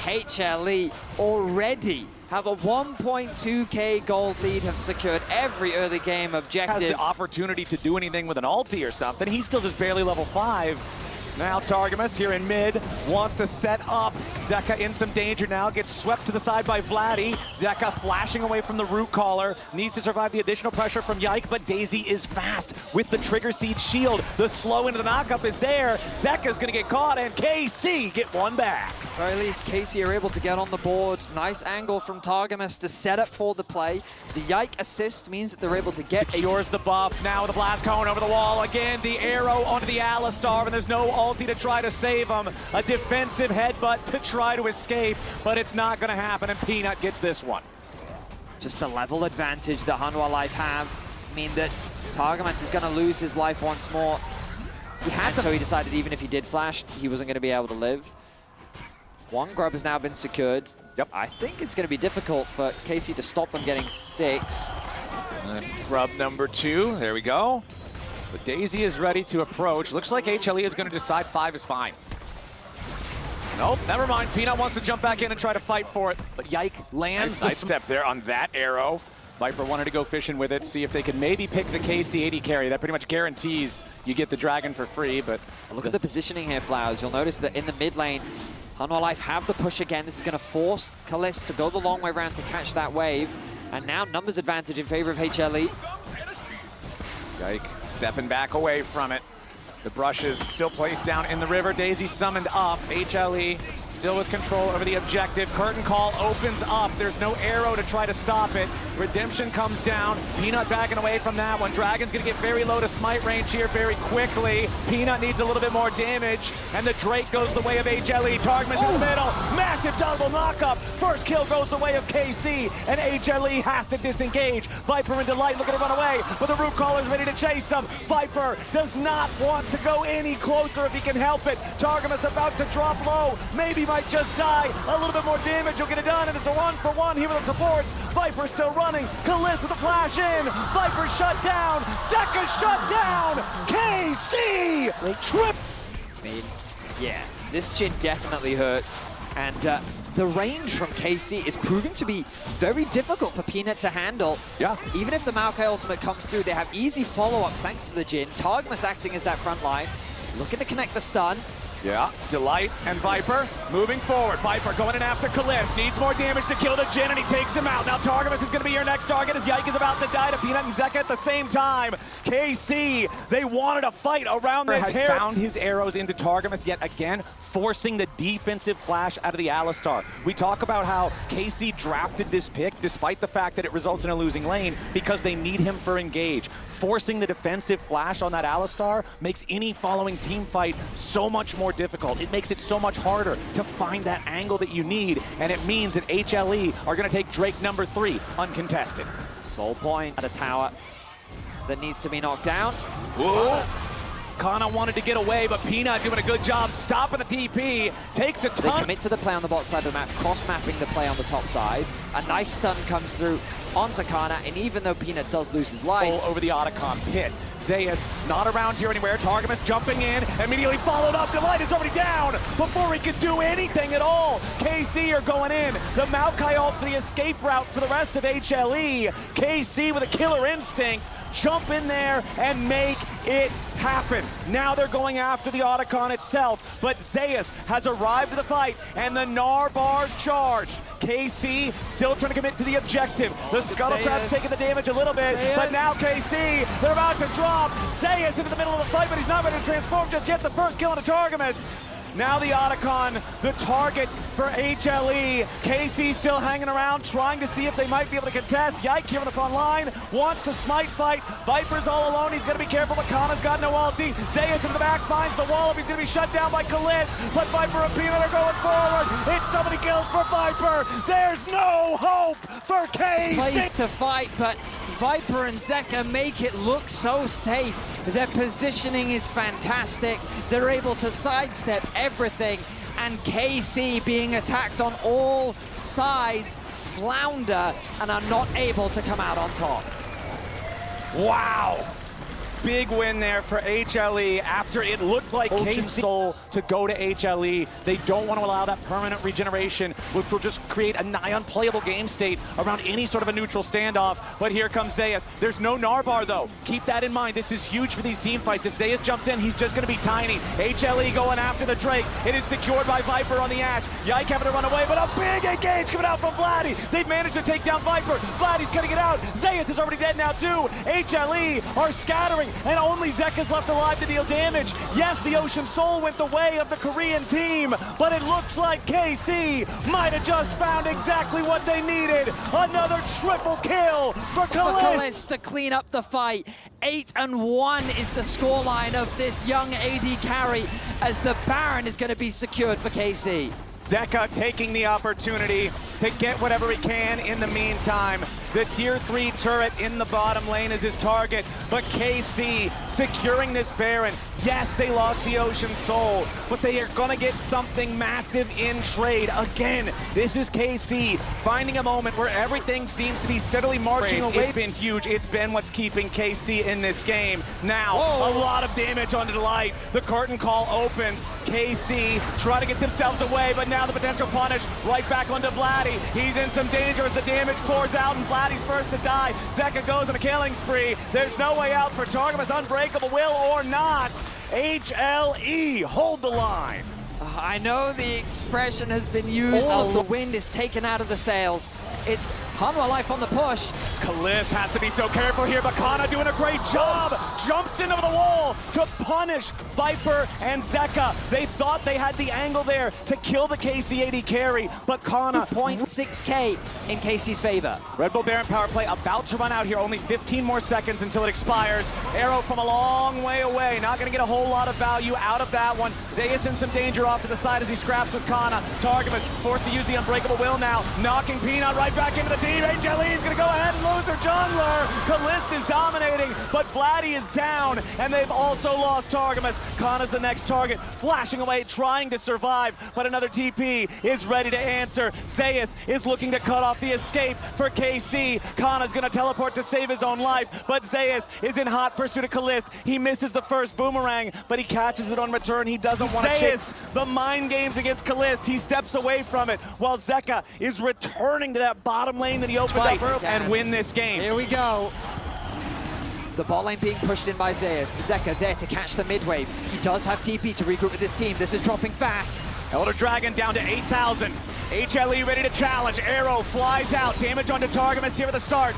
HLE already have a 1.2k gold lead, have secured every early game objective. Has the opportunity to do anything with an ulti or something. He's still just barely level 5. Now Targamas here in mid wants to set up. Zeka in some danger now, gets swept to the side by Vladdy. Zeka flashing away from the root caller, needs to survive the additional pressure from Yike, but Daisy is fast with the Trigger Seed shield. The slow into the knockup is there. Zeka's gonna get caught and KC get one back. Or at least KC are able to get on the board. Nice angle from Targamas to set up for the play. The Yike assist means that they're able to get Secures the buff. Now the blast cone over the wall. Again, the arrow onto the Alistar, and there's no ulti to try to save him. A defensive headbutt to try to escape, but it's not going to happen, and Peanut gets this one. Just the level advantage that Hanwha Life have mean that Targamas is going to lose his life once more. He had so he decided even if he did flash, he wasn't going to be able to live. One grub has now been secured. Yep. I think it's going to be difficult for KC to stop them getting 6. Grub number 2, there we go. But Daisy is ready to approach. Looks like HLE is going to decide 5 is fine. Nope, never mind. Peanut wants to jump back in and try to fight for it. But Yike lands a step there on that arrow. Viper wanted to go fishing with it, see if they could maybe pick the KC80 carry. That pretty much guarantees you get the dragon for free, but... Look at the positioning here, Flowers. You'll notice that in the mid lane, Hanwha Life have the push again. This is going to force Kalist to go the long way around to catch that wave. And now numbers advantage in favor of HLE. Yike stepping back away from it. The brushes still placed down in the river. Daisy summoned up. HLE still with control over the objective. Curtain call opens up. There's no arrow to try to stop it. Redemption comes down. Peanut backing away from that one. Dragon's gonna get very low to smite range here very quickly. Peanut needs a little bit more damage, and the Drake goes the way of HLE. Targman's in the middle. Massive double knockup. First kill goes the way of KC, and HLE has to disengage. Viper and Delight looking to run away, but the root caller's ready to chase him. Viper does not want to go any closer if he can help it. Targamas about to drop low. Maybe might just die. A little bit more damage will get it done, and it's a 1-for-1 here with the supports. Viper still running. Kalist with the flash in. Viper shut down. Zeka shut down. KC trip. I mean, yeah, this Jhin definitely hurts. And the range from KC is proving to be very difficult for Peanut to handle. Yeah. Even if the Maokai ultimate comes through, they have easy follow-up thanks to the Jhin. Targamas acting as that front line, looking to connect the stun. Yeah, Delight and Viper moving forward. Viper going in after Kalist. Needs more damage to kill the Jhin, and he takes him out. Now Targamas is going to be your next target as Yike is about to die to Peanut and Zeka at the same time. KC, they wanted a fight around this hair. Found his arrows into Targamas yet again, forcing the defensive flash out of the Alistar. We talk about how KC drafted this pick despite the fact that it results in a losing lane because they need him for engage. Forcing the defensive flash on that Alistar makes any following team fight so much more difficult. It makes it so much harder to find that angle that you need, and it means that HLE are going to take Drake number 3 uncontested. Soul point at a tower that needs to be knocked down. Whoa. Kana wanted to get away, but Peanut doing a good job stopping the TP. Takes a They ton. commit to the play on the bot side of the map, cross-mapping the play on the top side. A nice stun comes through onto Kana, and even though Peanut does lose his life, Over the Otacon pit. Zeus not around here anywhere. Targamas jumping in, immediately followed up. Delight is already down before he could do anything at all. KC are going in. The Maokai ult for the escape route for the rest of HLE. KC with a killer instinct. Jump in there and make it happen. Now they're going after the Otacon itself, but Zeus has arrived to the fight, and the Gnar bars charged. KC still trying to commit to the objective. The Scuttlecrat's taking the damage a little bit, but now KC, they're about to drop. Zeus into the middle of the fight, but he's not ready to transform just yet. The first kill on Targamas. Now the Otacon, the target for HLE. KC still hanging around, trying to see if they might be able to contest. Yike here on the front line, wants to smite fight. Viper's all alone, he's gonna be careful, but Kana's got no ulti. Zeus in the back, finds the wall, he's gonna be shut down by Khalid, but Viper and Peanut are going forward. It's so many kills for Viper. There's no hope for KC. place to fight, but Viper and Zeka make it look so safe. Their positioning is fantastic. They're able to sidestep everything, and KC being attacked on all sides flounder and are not able to come out on top. Wow. Big win there for HLE after it looked like Ocean Soul to go to HLE. They don't want to allow that permanent regeneration, which will just create a nigh unplayable game state around any sort of a neutral standoff. But here comes Zeus. There's no Narbar though. Keep that in mind. This is huge for these team fights. If Zeus jumps in, he's just going to be tiny. HLE going after the Drake. It is secured by Viper on the Ashe. Yike having to run away, but a big engage coming out from Vladdy. They've managed to take down Viper. Vladdy's cutting it out. Zeus is already dead now too. HLE are scattering, and only Zeka's left alive to deal damage. Yes, the Ocean Soul went the way of the Korean team, but it looks like KC might have just found exactly what they needed. Another triple kill for Khalid. Kalist to clean up the fight. 8-1 is the scoreline of this young AD carry, as the Baron is going to be secured for KC. Zeka taking the opportunity to get whatever he can in the meantime. The tier 3 turret in the bottom lane is his target, but KC securing this Baron. Yes, they lost the Ocean Soul, but they are gonna get something massive in trade. Again, this is KC finding a moment where everything seems to be steadily marching away. It's been huge. It's been what's keeping KC in this game. Now, a lot of damage onto Delight. The curtain call opens. KC trying to get themselves away, but now the potential punish right back onto Vladdy. He's in some danger as the damage pours out, and Vladdy's first to die. Zeka goes on a killing spree. There's no way out for Targamas, unbreakable will or not. HLE, hold the line. I know the expression has been used. The wind is taken out of the sails. It's Hanwha Life on the push. Kalist has to be so careful here, but Kana doing a great job. Jumps into the wall to punish Viper and Zeka. They thought they had the angle there to kill the KC AD carry, but Kana... 0.6k in KC's favor. Red Bull Baron power play about to run out here. Only 15 more seconds until it expires. Arrow from a long way away. Not going to get a whole lot of value out of that one. Zeus in some danger off to the side as he scraps with Kana. Targamas forced to use the Unbreakable Will now. Knocking Peanut right back into the team. HLE is going to go ahead and lose their jungler. Kalist is dominating, but Vladdy is down, and they've also lost Targamas. Kana's the next target, flashing away, trying to survive, but another TP is ready to answer. Zeus is looking to cut off the escape for KC. Kana's going to teleport to save his own life, but Zeus is in hot pursuit of Kalist. He misses the first boomerang, but he catches it on return. He doesn't want to chase the mind games against Kalist. He steps away from it, while Zeka is returning to that bottom lane that he opened up early and win this game. Here we go. The bot lane being pushed in by Zeus. Zeka there to catch the mid wave. He does have TP to regroup with his team. This is dropping fast. Elder Dragon down to 8,000. HLE ready to challenge. Arrow flies out. Damage onto Targamas here at the start.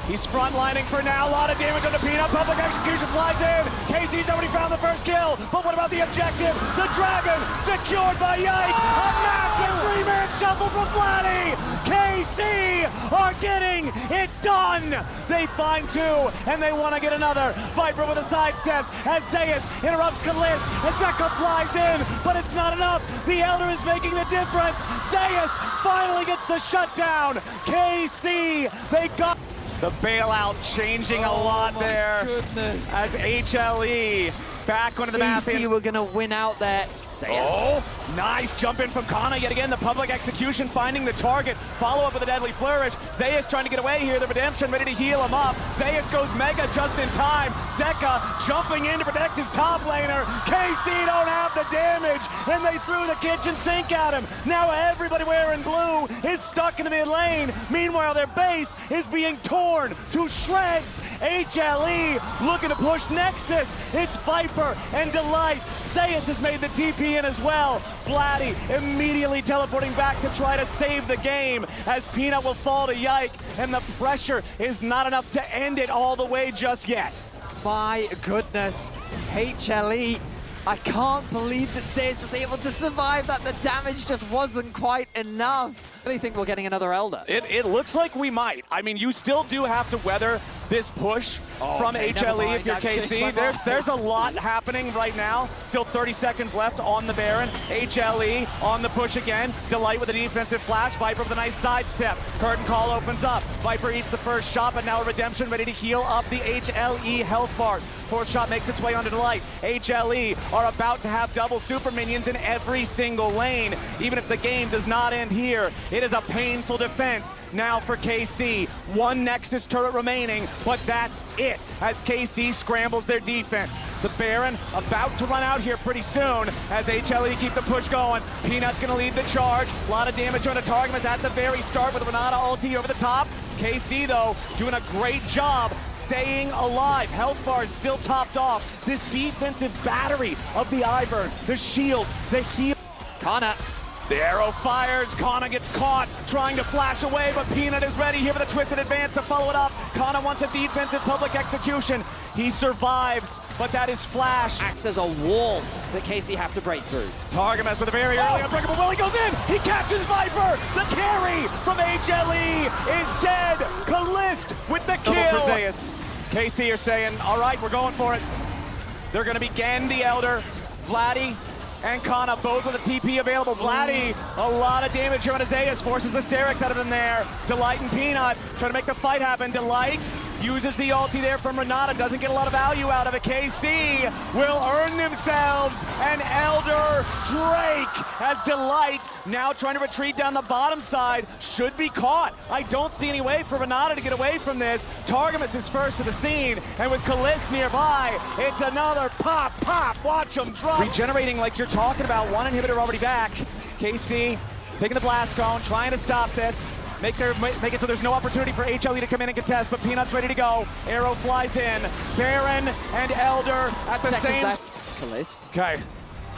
He's frontlining for now. A lot of damage on the Peanut. Public execution flies in. KC's already found the first kill. But what about the objective? The Dragon secured by Yike. A massive three-man shuffle from Vladdy. KC are getting it done. They find two, and they want to get another. Viper with a sidesteps as Zeus interrupts Kalist, and Zeka flies in, but it's not enough. The Elder is making the difference. Zeus finally gets the shutdown. KC, they got... The bailout changing a lot there. Goodness. As HLE back onto the map. KC were gonna win out there. Oh, nice jump in from Kana yet again. The public execution finding the target. Follow up with a deadly flourish. Zeus trying to get away here. The redemption ready to heal him up. Zeus goes mega just in time. Zeka jumping in to protect his top laner. KC don't have the damage, and they threw the kitchen sink at him. Now everybody wearing blue is stuck in the mid lane. Meanwhile, their base is being torn to shreds. HLE looking to push Nexus. It's Viper and Delight. Zeus has made the TP in as well. Vladdy immediately teleporting back to try to save the game as Peanut will fall to Yike, and the pressure is not enough to end it all the way just yet. My goodness, HLE. I can't believe that Zeus was able to survive that. The damage just wasn't quite enough. I really think we're getting another Elder. It looks like we might. I mean, you still do have to weather this push from HLE if you're KC. There's a lot happening right now. Still 30 seconds left on the Baron. HLE on the push again. Delight with a defensive flash. Viper with a nice sidestep. Curtain call opens up. Viper eats the first shot, but now a redemption ready to heal up the HLE health bars. Fourth shot makes its way onto Delight. HLE are about to have double super minions in every single lane. Even if the game does not end here, it is a painful defense now for KC. One Nexus turret remaining, but that's it as KC scrambles their defense. The Baron about to run out here pretty soon as HLE keep the push going. Peanut's gonna lead the charge. A lot of damage on the Targamas at the very start with a Renata ulti over the top. KC though doing a great job staying alive. Health bars still topped off. This defensive battery of the Ivern, the shields, the heal. Kana. The arrow fires, Kana gets caught, trying to flash away, but Peanut is ready here with a twisted advance to follow it up. Kana wants a defensive public execution. He survives, but that is flash. Acts as a wall that KC have to break through. Targamas with a very early unbreakable will. He goes in, he catches Viper. The carry from HLE is dead. Kalist with the kill. For Zeus. KC are saying, all right, we're going for it. They're gonna begin the Elder. Vladdy and Kana both with a TP available. Vladdy, a lot of damage here on Zeus, forces the Syrinx out of them there. Delight and Peanut trying to make the fight happen. Delight uses the ulti there from Renata, doesn't get a lot of value out of it. KC will earn themselves an Elder Drake as Delight now trying to retreat down the bottom side, should be caught. I don't see any way for Renata to get away from this. Targamas is first to the scene, and with Kalist nearby, it's another pop, watch him drop. Regenerating like you're talking about, one inhibitor already back. KC taking the blast cone, trying to stop this. Make it so there's no opportunity for HLE to come in and contest, but Peanut's ready to go. Arrow flies in. Baron and Elder at the same time. Kalist. Okay.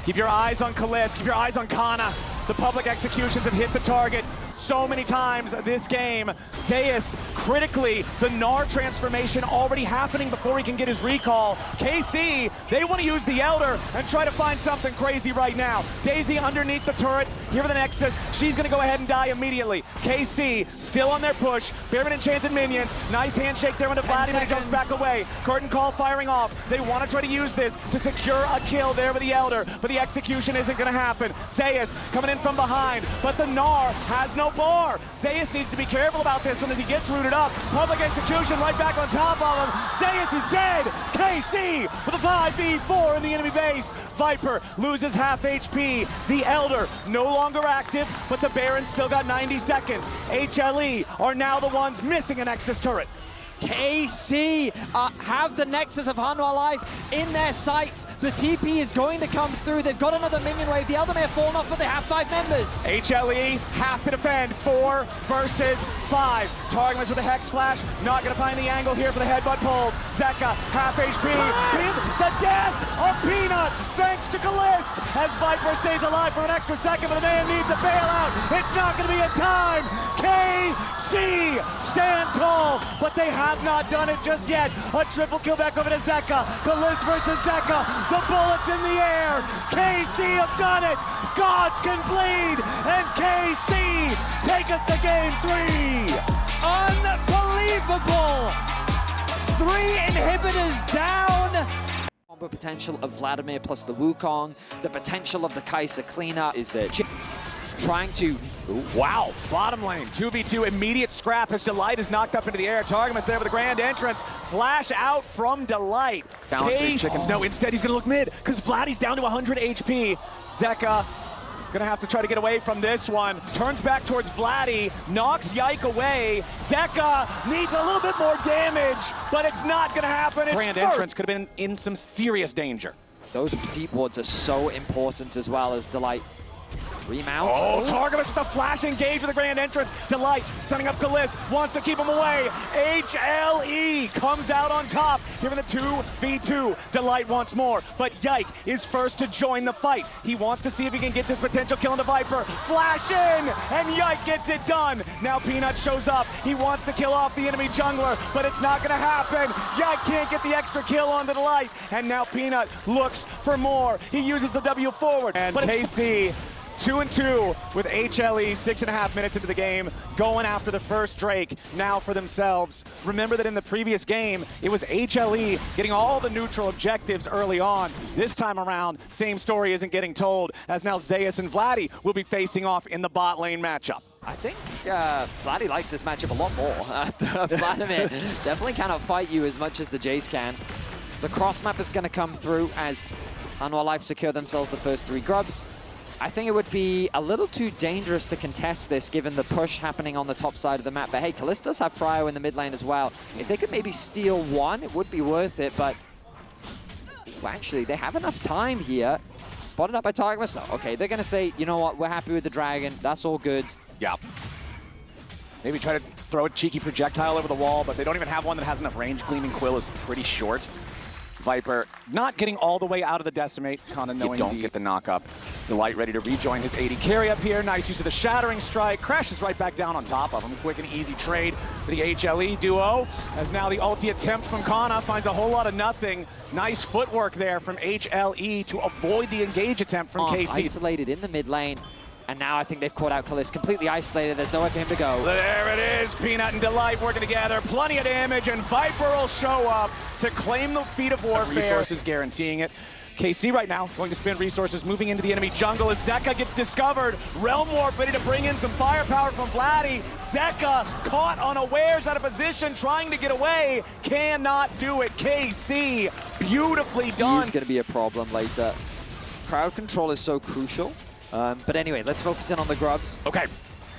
Keep your eyes on Kalist. Keep your eyes on Kana. The public executions have hit the target so many times this game. Zeus, critically, the Gnar transformation already happening before he can get his recall. KC, they want to use the Elder and try to find something crazy right now. Daisy underneath the turrets, here for the Nexus. She's going to go ahead and die immediately. KC, still on their push. Baron enchanted minions. Nice handshake there on the Vladdy, but he jumps back away. Curtain call firing off. They want to try to use this to secure a kill there with the Elder, but the execution isn't going to happen. Zeus coming in from behind, but the Gnar has no bar. Zeus needs to be careful about this one as he gets rooted up. Public execution right back on top of him. Zeus is dead. KC with a 5v4 in the enemy base. Viper loses half HP. The Elder no longer active, but the Baron still got 90 seconds. HLE are now the ones missing an Nexus turret. KC have the Nexus of Hanwha Life in their sights. The TP is going to come through. They've got another minion wave. The Elder may have fallen off, but they have 5 members. HLE have to defend 4 versus 5. Targamas with a Hex Flash. Not going to find the angle here for the headbutt pull. Zeka, half HP. It's the death of Peanut, thanks to Kalist, as Viper stays alive for an extra second, but the man needs a bailout. It's not going to be in time. KC stand tall, but they have not done it just yet. A triple kill back over to Zeka. Kalist versus Zeka. The bullets in the air. KC have done it. Gods can bleed, and KC take us to game 3. Unbelievable! 3 inhibitors down. Combo potential of Vladimir plus the Wukong. The potential of the Kai'Sa cleanup is there. trying to... Wow, bottom lane, 2v2, immediate scrap as Delight is knocked up into the air. Targamas there with the grand entrance. Flash out from Delight. Balance these chickens. No, instead he's gonna look mid, because Vladdy's down to 100 HP. Zeka gonna have to try to get away from this one. Turns back towards Vladdy, knocks Yike away. Zeka needs a little bit more damage, but it's not gonna happen. Grand entrance could have been in some serious danger. Those deep wards are so important as well as Delight remounts. Oh, Targamas with the flash engage with the grand entrance. Delight stunning up Kalist, wants to keep him away. HLE comes out on top here in the 2v2. Delight wants more, but Yike is first to join the fight. He wants to see if he can get this potential kill on the Viper. Flash in, and Yike gets it done. Now Peanut shows up. He wants to kill off the enemy jungler, but it's not gonna happen. Yike can't get the extra kill on the Delight, and now Peanut looks for more. He uses the W forward, and KC 2-2 with HLE, 6.5 minutes into the game, going after the first Drake now for themselves. Remember that in the previous game, it was HLE getting all the neutral objectives early on. This time around, same story isn't getting told, as now Zeus and Vladdy will be facing off in the bot lane matchup. I think Vladdy likes this matchup a lot more. Vladimir definitely cannot fight you as much as the Jace can. The cross map is going to come through as Hanwha Life secure themselves the first 3 grubs. I think it would be a little too dangerous to contest this given the push happening on the top side of the map. But hey, Kalist does have Prio in the mid lane as well. If they could maybe steal one, it would be worth it, but well, actually, they have enough time here. Spotted up by Targamas. So, okay, they're going to say, you know what, we're happy with the dragon. That's all good. Yeah. Maybe try to throw a cheeky projectile over the wall, but they don't even have one that has enough range. Gleaming Quill is pretty short. Viper not getting all the way out of the decimate, kind of knowing you don't get the knock-up. Delight ready to rejoin his AD carry up here. Nice use of the Shattering Strike. Crashes right back down on top of him. Quick and easy trade for the HLE duo. As now the ulti attempt from Kana finds a whole lot of nothing. Nice footwork there from HLE to avoid the engage attempt from KC. Isolated in the mid lane. And now I think they've caught out Kalist, completely isolated. There's nowhere for him to go. There it is, Peanut and Delight working together. Plenty of damage, and Viper will show up to claim the feat of warfare. Resources guaranteeing it. KC right now going to spend resources, moving into the enemy jungle as Zeka gets discovered. Realm Warp ready to bring in some firepower from Vladdy. Zeka caught unawares out of position, trying to get away. Cannot do it. KC, beautifully done. He's going to be a problem later. Crowd control is so crucial. But anyway, let's focus in on the grubs. Okay,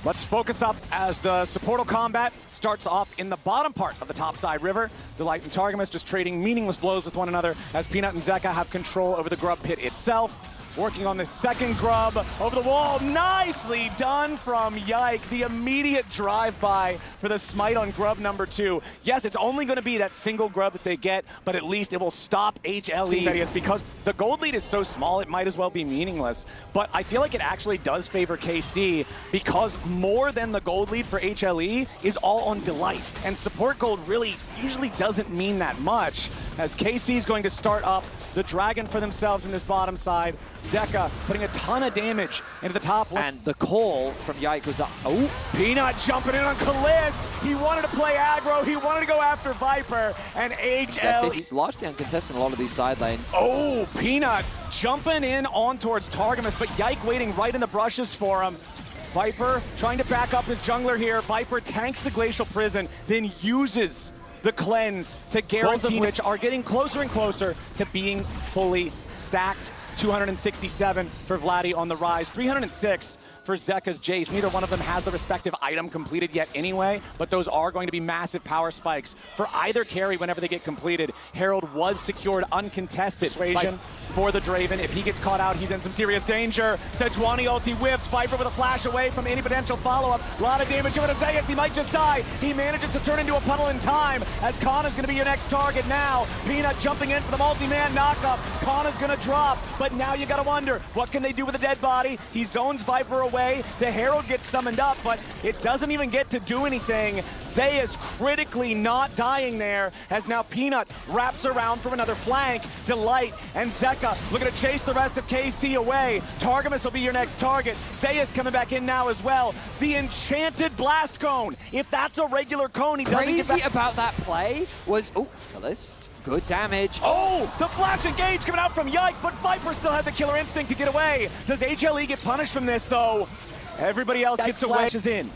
let's focus up as the supportal combat starts off in the bottom part of the topside river. Delight and Targamas just trading meaningless blows with one another as Peanut and Zeka have control over the grub pit itself. Working on the second grub over the wall. Nicely done from Yike. The immediate drive-by for the smite on grub number 2. Yes, it's only going to be that single grub that they get, but at least it will stop HLE. Because the gold lead is so small, it might as well be meaningless. But I feel like it actually does favor KC because more than the gold lead for HLE is all on Delight. And support gold really usually doesn't mean that much, as KC is going to start up the dragon for themselves in this bottom side. Zeka putting a ton of damage into the top lane. And the call from Yike was that, oh, Peanut jumping in on Kalist. He wanted to play aggro. He wanted to go after Viper. And HL. He's largely uncontested in a lot of these side lanes. Oh, Peanut jumping in on towards Targamas, but Yike waiting right in the brushes for him. Viper trying to back up his jungler here. Viper tanks the Glacial Prison, then uses the cleanse to guarantee, which are getting closer and closer to being fully stacked. 267 for Vladdy on the rise, 306 for Zeka's Jace. Neither one of them has the respective item completed yet anyway, but those are going to be massive power spikes for either carry whenever they get completed. Herald was secured uncontested for the Draven. If he gets caught out, he's in some serious danger. Sejuani ulti whips, Viper with a flash away from any potential follow-up. A lot of damage over to Zeus, he might just die. He manages to turn into a puddle in time, as Kana's gonna be your next target now. Peanut jumping in for the multi-man knockup. Kana's gonna drop, but now you gotta wonder, what can they do with a dead body? He zones Viper away, the Herald gets summoned up, but it doesn't even get to do anything. Zeus critically not dying there, as now Peanut wraps around from another flank. Delight and Zeka looking to chase the rest of KC away. Targamas will be your next target. Zeus coming back in now as well. The enchanted blast cone. If that's a regular cone, he doesn't get back. Crazy about that play was, oh, Kalist, good damage. Oh, the flash engage coming out from Yike, but Viper still had the killer instinct to get away. Does HLE get punished from this though? Everybody else gets flashes in.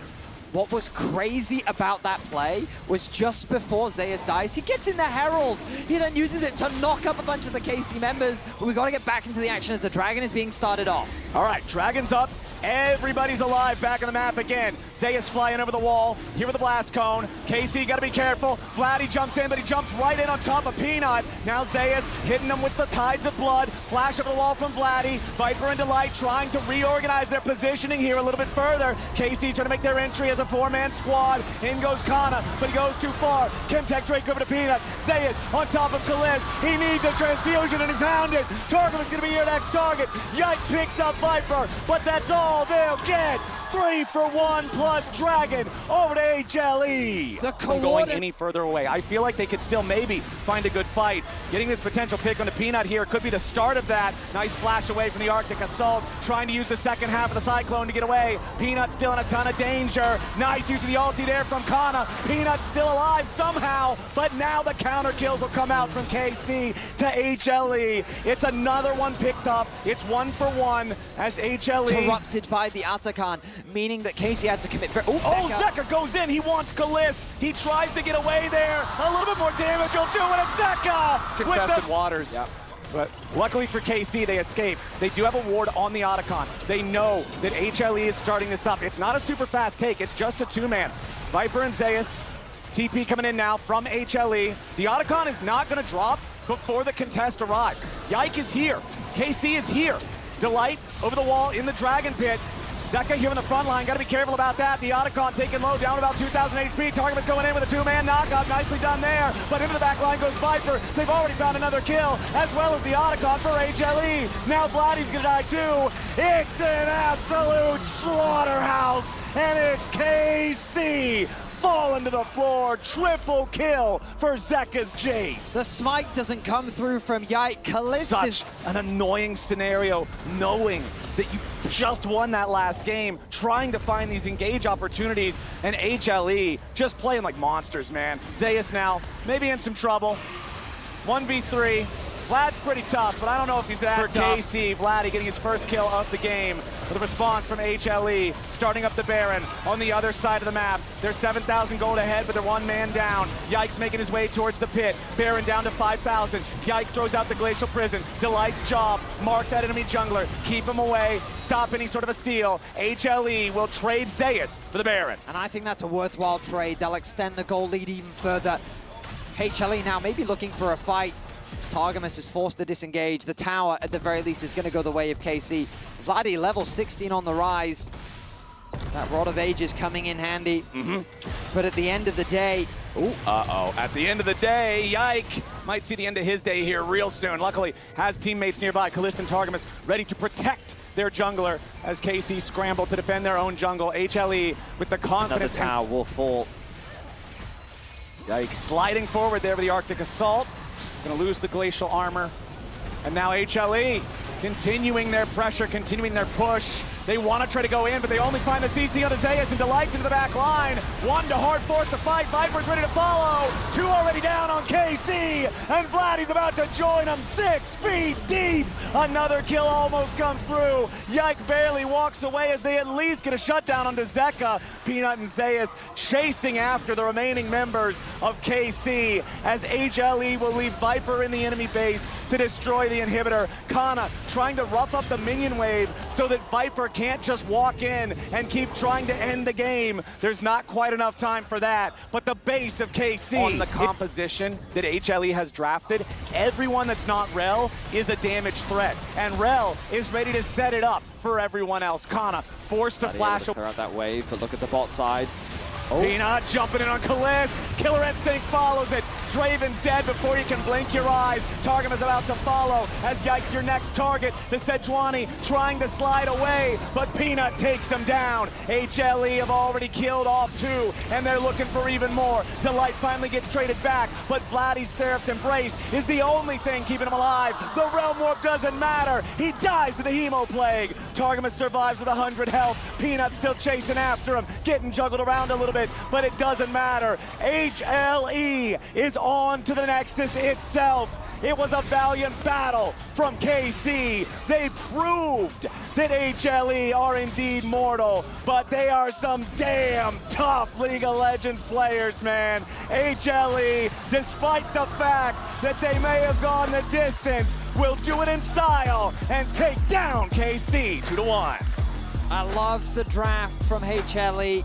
What was crazy about that play was just before Zeus dies, he gets in the Herald. He then uses it to knock up a bunch of the KC members, but we got to get back into the action as the Dragon is being started off. All right, Dragon's up. Everybody's alive back on the map again. Zeus flying over the wall. Here with the blast cone. KC got to be careful. Vladdy jumps in, but he jumps right in on top of Peanut. Now Zeus hitting him with the tides of blood. Flash over the wall from Vladdy. Viper and Delight trying to reorganize their positioning here a little bit further. KC trying to make their entry as a four-man squad. In goes Kana, but he goes too far. Chemtech Drake over to Peanut. Zeus on top of Kalist. He needs a transfusion and he's hounded. Target is going to be your next target. Yike picks up Viper, but that's all they'll get. 3 for 1 plus Dragon over to HLE. Going any further away. I feel like they could still maybe find a good fight. Getting this potential pick onto Peanut here could be the start of that. Nice flash away from the Arctic Assault, trying to use the second half of the Cyclone to get away. Peanut still in a ton of danger. Nice use of the ulti there from Kana. Peanut still alive somehow, but now the counter kills will come out from KC to HLE. It's another one picked up. It's 1 for 1 as HLE. Interrupted by the Atakan, meaning that Casey had to commit. Zeka goes in. He wants Kalist. He tries to get away there. A little bit more damage. He'll do it. And Zeka Contested waters. Yep. But luckily for KC, they escape. They do have a ward on the Otacon. They know that HLE is starting this up. It's not a super fast take. It's just a two-man. Viper and Zeus. TP coming in now from HLE. The Otacon is not going to drop before the contest arrives. Yike is here. KC is here. Delight over the wall in the Dragon Pit. Zeka here in the front line, got to be careful about that. The Otacon taking low, down about 2,000 HP. Target's going in with a two-man knockout, nicely done there. But into the back line goes Viper. They've already found another kill, as well as the Otacon for HLE. Now Vladdy's gonna die too. It's an absolute slaughterhouse, and it's KC. Falling to the floor, triple kill for Zeka's Jace. The smite doesn't come through from Yike. Kalist is Such an annoying scenario, knowing that you just won that last game, trying to find these engage opportunities, and HLE just playing like monsters, man. Zeus now, maybe in some trouble. 1v3. Vlad's pretty tough, but I don't know if he's that tough. For KC, Vladdy getting his first kill of the game with a response from HLE, starting up the Baron on the other side of the map. They're 7,000 gold ahead, but they're one man down. Yike's making his way towards the pit. Baron down to 5,000. Yike throws out the Glacial Prison. Delight's job, mark that enemy jungler, keep him away, stop any sort of a steal. HLE will trade Zeus for the Baron. and I think that's a worthwhile trade. They'll extend the goal lead even further. HLE now maybe looking for a fight. Targamas is forced to disengage. The tower, at the very least, is going to go the way of KC. Vladdy, level 16 on the rise. That Rod of Ages coming in handy. But at the end of the day... At the end of the day, Yike might see the end of his day here real soon. Luckily, has teammates nearby. Kalist and Targamas ready to protect their jungler as KC scramble to defend their own jungle. HLE with the confidence. Another tower will fall. Yike sliding forward there with the Arctic Assault. Gonna lose the glacial armor. And now HLE continuing their pressure, continuing their push. They want to try to go in, but they only find the CC on Zeus and Delights into the back line. One to hard force the fight. Viper's ready to follow. Two already down on KC. And Vladdy's about to join them 6 feet deep. Another kill almost comes through. Yike barely walks away as they at least get a shutdown onto Zeka. Peanut and Zeus chasing after the remaining members of KC as HLE will leave Viper in the enemy base to destroy the inhibitor. Kana trying to rough up the minion wave so that Viper can't just walk in and keep trying to end the game. There's not quite enough time for that. But the base of KC on the composition that HLE has drafted, everyone that's not Rel is a damage threat. And Rel is ready to set it up for everyone else. Kana forced to flash. Clear out that wave, but look at the bot side. Peanut jumping in on Kalist. Killer Instinct follows it. Draven's dead before you can blink your eyes. Targum is about to follow as Yike's your next target. The Sejuani trying to slide away, but Peanut takes him down. HLE have already killed off 2, and they're looking for even more. Delight finally gets traded back, but Vladdy's Seraph's Embrace is the only thing keeping him alive. The Realm Warp doesn't matter. He dies to the Hemo Plague. Targamas survives with 100 health. Peanut still chasing after him, getting juggled around a little bit, but it doesn't matter. HLE is on to the Nexus itself. It was a valiant battle from KC. They proved that HLE are indeed mortal, but they are some damn tough League of Legends players, man. HLE, despite the fact that they may have gone the distance, will do it in style and take down KC 2-1. I love the draft from HLE.